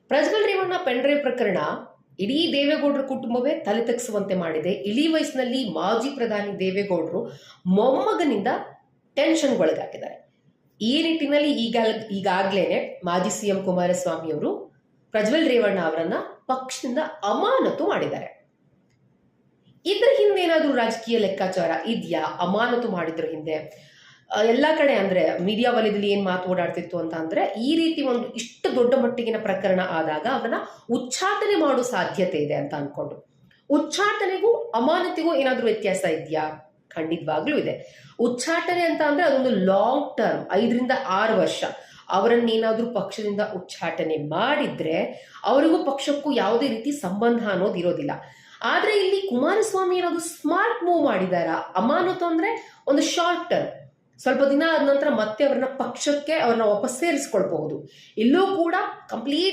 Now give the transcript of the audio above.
Prajwal Revanna pen drive ಪ್ರಕರಣ ಇಡೀ ದೇವೇಗೌಡರ ಕುಟುಂಬವೇ ತಲೆ ತಗ್ಗಿಸುವಂತೆ ಮಾಡಿದೆ. ಇಳಿ ವಯಸ್ಸಿನಲ್ಲಿ ಮಾಜಿ ಪ್ರಧಾನಿ ದೇವೇಗೌಡರು ಮೊಮ್ಮಗನಿಂದ ಟೆನ್ಷನ್ಗೊಳಗಾಗಿದ್ದಾರೆ. ಈ ನಿಟ್ಟಿನಲ್ಲಿ ಈಗಾಗಲೇ ಮಾಜಿ ಸಿಎಂ ಕುಮಾರಸ್ವಾಮಿ ಅವರು ಪ್ರಜ್ವಲ್ ರೇವಣ್ಣ ಅವರನ್ನ ಪಕ್ಷದಿಂದ ಅಮಾನತು ಮಾಡಿದ್ದಾರೆ. ಇದ್ರ ಹಿಂದೆ ಏನಾದ್ರೂ ರಾಜಕೀಯ ಲೆಕ್ಕಾಚಾರ ಇದೆಯಾ? ಅಮಾನತು ಮಾಡಿದ್ರ ಹಿಂದೆ ಎಲ್ಲಾ ಕಡೆ ಅಂದ್ರೆ ಮೀಡಿಯಾ ವಲಯದಲ್ಲಿ ಏನ್ ಮಾತು ಓಡಾಡ್ತಿತ್ತು ಅಂತ ಅಂದ್ರೆ, ಈ ರೀತಿ ಒಂದು ಇಷ್ಟು ದೊಡ್ಡ ಮಟ್ಟಿಗಿನ ಪ್ರಕರಣ ಆದಾಗ ಅವನ್ನ ಉಚ್ಚಾಟನೆ ಮಾಡೋ ಸಾಧ್ಯತೆ ಇದೆ ಅಂತ ಅನ್ಕೊಂಡು. ಉಚ್ಚಾಟನೆಗೂ ಅಮಾನತಿಗೂ ಏನಾದ್ರೂ ವ್ಯತ್ಯಾಸ ಇದೆಯಾ? ಖಂಡಿತವಾಗ್ಲೂ ಇದೆ. ಉಚ್ಚಾಟನೆ ಅಂತ ಅಂದ್ರೆ ಅದೊಂದು ಲಾಂಗ್ ಟರ್ಮ್, 5 ರಿಂದ 6 ವರ್ಷ. ಅವರನ್ನೇನಾದ್ರೂ ಪಕ್ಷದಿಂದ ಉಚ್ಚಾಟನೆ ಮಾಡಿದ್ರೆ ಅವರಿಗೂ ಪಕ್ಷಕ್ಕೂ ಯಾವುದೇ ರೀತಿ ಸಂಬಂಧ ಅನ್ನೋದು ಇರೋದಿಲ್ಲ. ಆದ್ರೆ ಇಲ್ಲಿ ಕುಮಾರಸ್ವಾಮಿ ಏನಾದ್ರು ಸ್ಮಾರ್ಟ್ ಮೂವ್ ಮಾಡಿದಾರ. ಅಮಾನತು ಅಂದ್ರೆ ಒಂದು ಶಾರ್ಟ್ ಟರ್ಮ್, ಸ್ವಲ್ಪ ದಿನ ಆದ ನಂತರ ಮತ್ತೆ ಅವ್ರನ್ನ ಪಕ್ಷಕ್ಕೆ ಅವ್ರನ್ನ ವಾಪಸ್ ಸೇರಿಸ್ಕೊಳ್ಬಹುದು. ಇಲ್ಲೂ ಕೂಡ ಕಂಪ್ಲೀಟ್